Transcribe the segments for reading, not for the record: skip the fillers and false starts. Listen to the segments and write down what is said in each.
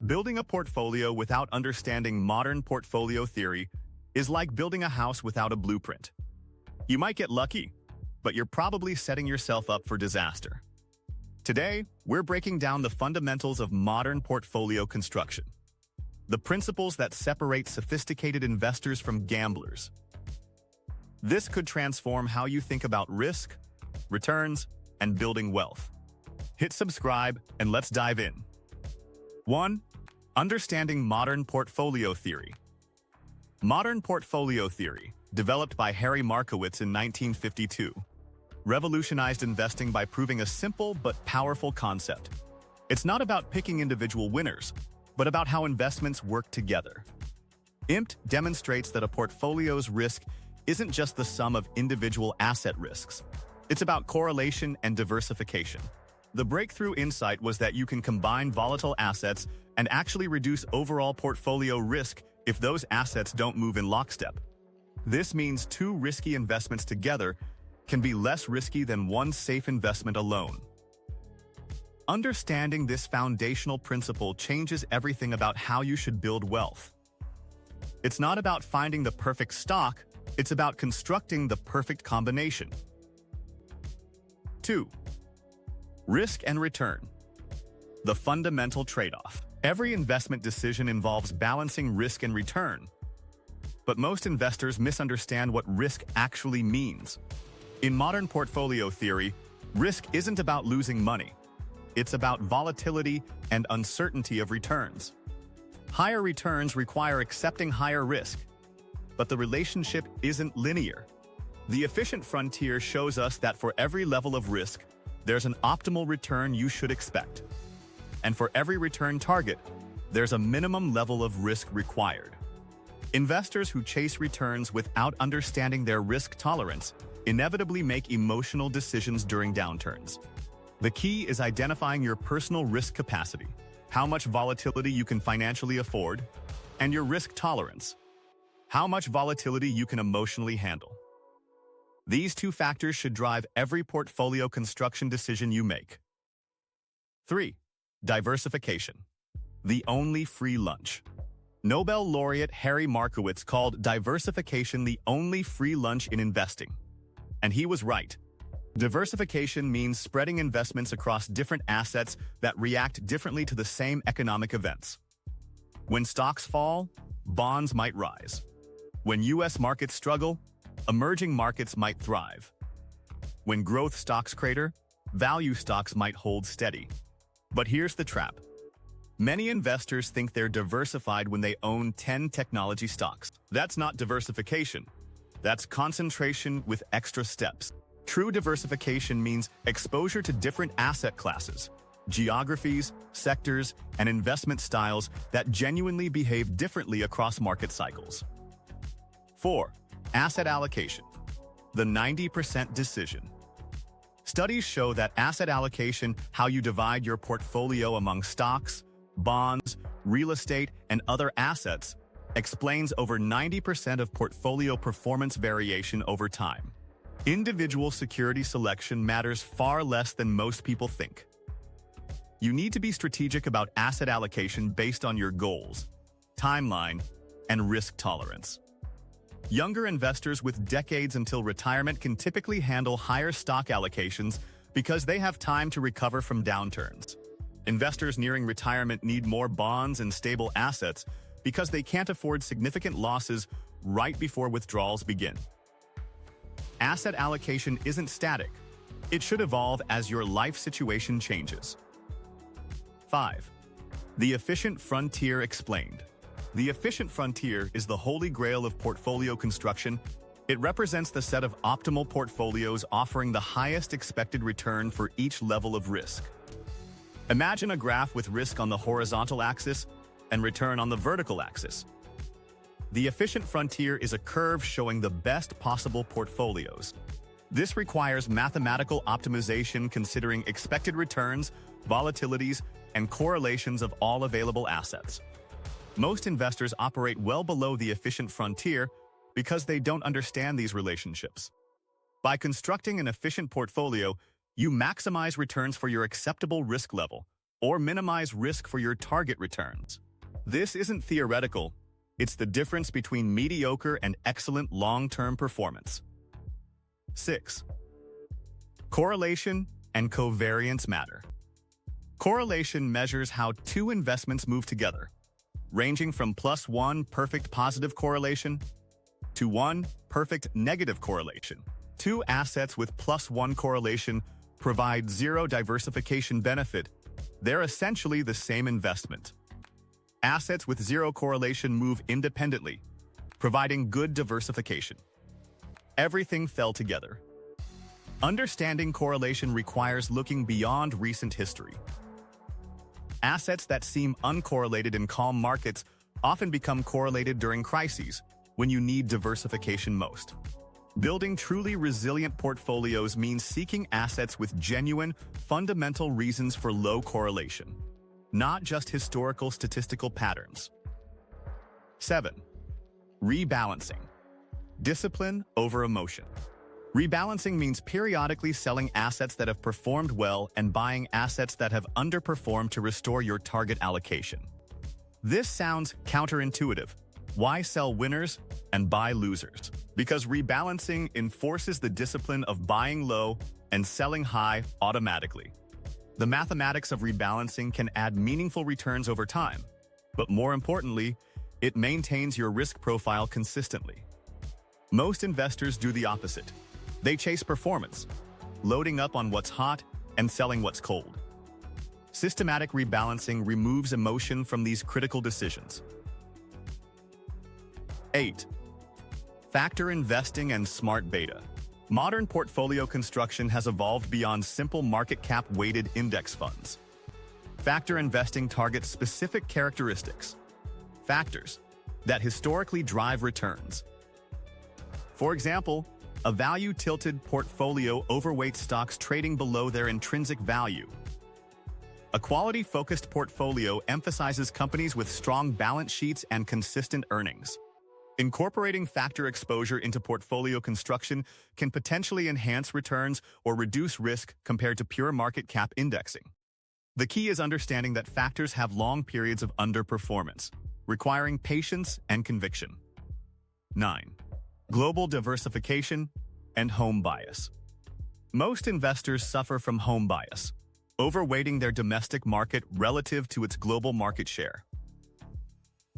Building a portfolio without understanding modern portfolio theory is like building a house without a blueprint. You might get lucky, but you're probably setting yourself up for disaster. Today, we're breaking down the fundamentals of modern portfolio construction, the principles that separate sophisticated investors from gamblers. This could transform how you think about risk, returns, and building wealth. Hit subscribe and let's dive in. 1. Understanding modern portfolio theory. Modern portfolio theory, developed by Harry Markowitz in 1952, revolutionized investing by proving a simple but powerful concept. It's not about picking individual winners, but about how investments work together. IMPT demonstrates that a portfolio's risk isn't just the sum of individual asset risks. It's about correlation and diversification. The breakthrough insight was that you can combine volatile assets and actually reduce overall portfolio risk if those assets don't move in lockstep. This means two risky investments together can be less risky than one safe investment alone. Understanding this foundational principle changes everything about how you should build wealth. It's not about finding the perfect stock, it's about constructing the perfect combination. 2. Risk and return. The fundamental trade-off. Every investment decision involves balancing risk and return, but most investors misunderstand what risk actually means. In modern portfolio theory, risk isn't about losing money. It's about volatility and uncertainty of returns. Higher returns require accepting higher risk, but the relationship isn't linear. The efficient frontier shows us that for every level of risk, there's an optimal return you should expect. And for every return target, there's a minimum level of risk required. Investors who chase returns without understanding their risk tolerance inevitably make emotional decisions during downturns. The key is identifying your personal risk capacity, how much volatility you can financially afford, and your risk tolerance, how much volatility you can emotionally handle. These two factors should drive every portfolio construction decision you make. 3. Diversification. The only free lunch. Nobel laureate Harry Markowitz called diversification the only free lunch in investing. And he was right. Diversification means spreading investments across different assets that react differently to the same economic events. When stocks fall, bonds might rise. When U.S. markets struggle, emerging markets might thrive. When growth stocks crater, value stocks might hold steady. But here's the trap. Many investors think they're diversified when they own 10 technology stocks. That's not diversification. That's concentration with extra steps. True diversification means exposure to different asset classes, geographies, sectors, and investment styles that genuinely behave differently across market cycles. 4. Asset allocation. The 90% decision. Studies show that asset allocation, how you divide your portfolio among stocks, bonds, real estate, and other assets, explains over 90% of portfolio performance variation over time. Individual security selection matters far less than most people think. You need to be strategic about asset allocation based on your goals, timeline, and risk tolerance. Younger investors with decades until retirement can typically handle higher stock allocations because they have time to recover from downturns. Investors nearing retirement need more bonds and stable assets because they can't afford significant losses right before withdrawals begin. Asset allocation isn't static. It should evolve as your life situation changes. 5. The efficient frontier explained. The efficient frontier is the holy grail of portfolio construction. It represents the set of optimal portfolios offering the highest expected return for each level of risk. Imagine a graph with risk on the horizontal axis and return on the vertical axis. The efficient frontier is a curve showing the best possible portfolios. This requires mathematical optimization considering expected returns, volatilities, and correlations of all available assets. Most investors operate well below the efficient frontier because they don't understand these relationships. By constructing an efficient portfolio, you maximize returns for your acceptable risk level, or minimize risk for your target returns. This isn't theoretical. It's the difference between mediocre and excellent long-term performance. 6. Correlation and covariance matter. Correlation measures how two investments move together, ranging from +1 perfect positive correlation to 1 perfect negative correlation. Two assets with +1 correlation provide zero diversification benefit. They're essentially the same investment. Assets with zero correlation move independently, providing good diversification. Everything fell together. Understanding correlation requires looking beyond recent history. Assets that seem uncorrelated in calm markets often become correlated during crises, when you need diversification most. Building truly resilient portfolios means seeking assets with genuine, fundamental reasons for low correlation, not just historical statistical patterns. 7. Rebalancing. Discipline over emotion. Rebalancing means periodically selling assets that have performed well and buying assets that have underperformed to restore your target allocation. This sounds counterintuitive. Why sell winners and buy losers? Because rebalancing enforces the discipline of buying low and selling high automatically. The mathematics of rebalancing can add meaningful returns over time, but more importantly, it maintains your risk profile consistently. Most investors do the opposite. They chase performance, loading up on what's hot and selling what's cold. Systematic rebalancing removes emotion from these critical decisions. 8. Factor investing and smart beta. Modern portfolio construction has evolved beyond simple market cap-weighted index funds. Factor investing targets specific characteristics, factors that historically drive returns. For example, a value-tilted portfolio overweights stocks trading below their intrinsic value. A quality-focused portfolio emphasizes companies with strong balance sheets and consistent earnings. Incorporating factor exposure into portfolio construction can potentially enhance returns or reduce risk compared to pure market cap indexing. The key is understanding that factors have long periods of underperformance, requiring patience and conviction. 9. Global diversification and home bias. Most investors suffer from home bias, overweighting their domestic market relative to its global market share.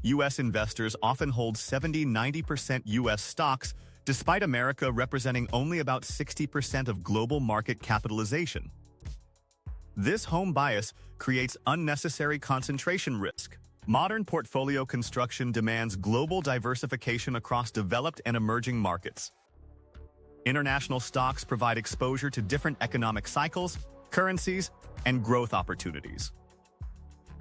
U.S. investors often hold 70–90% U.S. stocks, despite America representing only about 60% of global market capitalization. This home bias creates unnecessary concentration risk. Modern portfolio construction demands global diversification across developed and emerging markets. International stocks provide exposure to different economic cycles, currencies, and growth opportunities.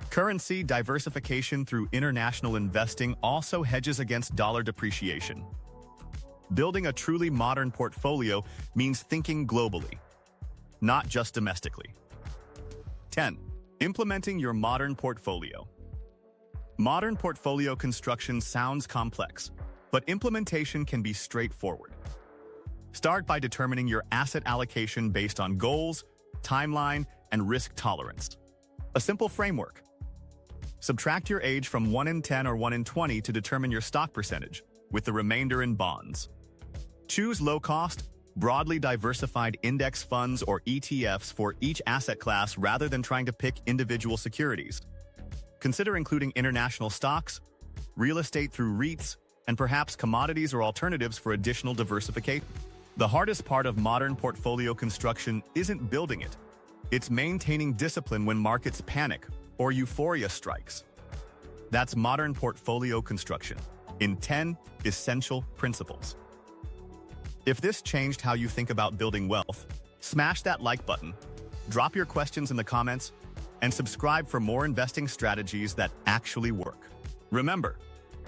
Currency diversification through international investing also hedges against dollar depreciation. Building a truly modern portfolio means thinking globally, not just domestically. 10. Implementing your modern portfolio. Modern portfolio construction sounds complex, but implementation can be straightforward. Start by determining your asset allocation based on goals, timeline, and risk tolerance. A simple framework. Subtract your age from 1 in 10 or 1 in 20 to determine your stock percentage, with the remainder in bonds. Choose low-cost, broadly diversified index funds or ETFs for each asset class rather than trying to pick individual securities. Consider including international stocks, real estate through REITs, and perhaps commodities or alternatives for additional diversification. The hardest part of modern portfolio construction isn't building it. It's maintaining discipline when markets panic or euphoria strikes. That's modern portfolio construction in 10 essential principles. If this changed how you think about building wealth, smash that like button, drop your questions in the comments, and subscribe for more investing strategies that actually work. Remember,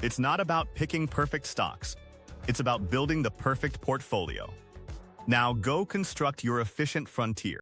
it's not about picking perfect stocks. It's about building the perfect portfolio. Now go construct your efficient frontier.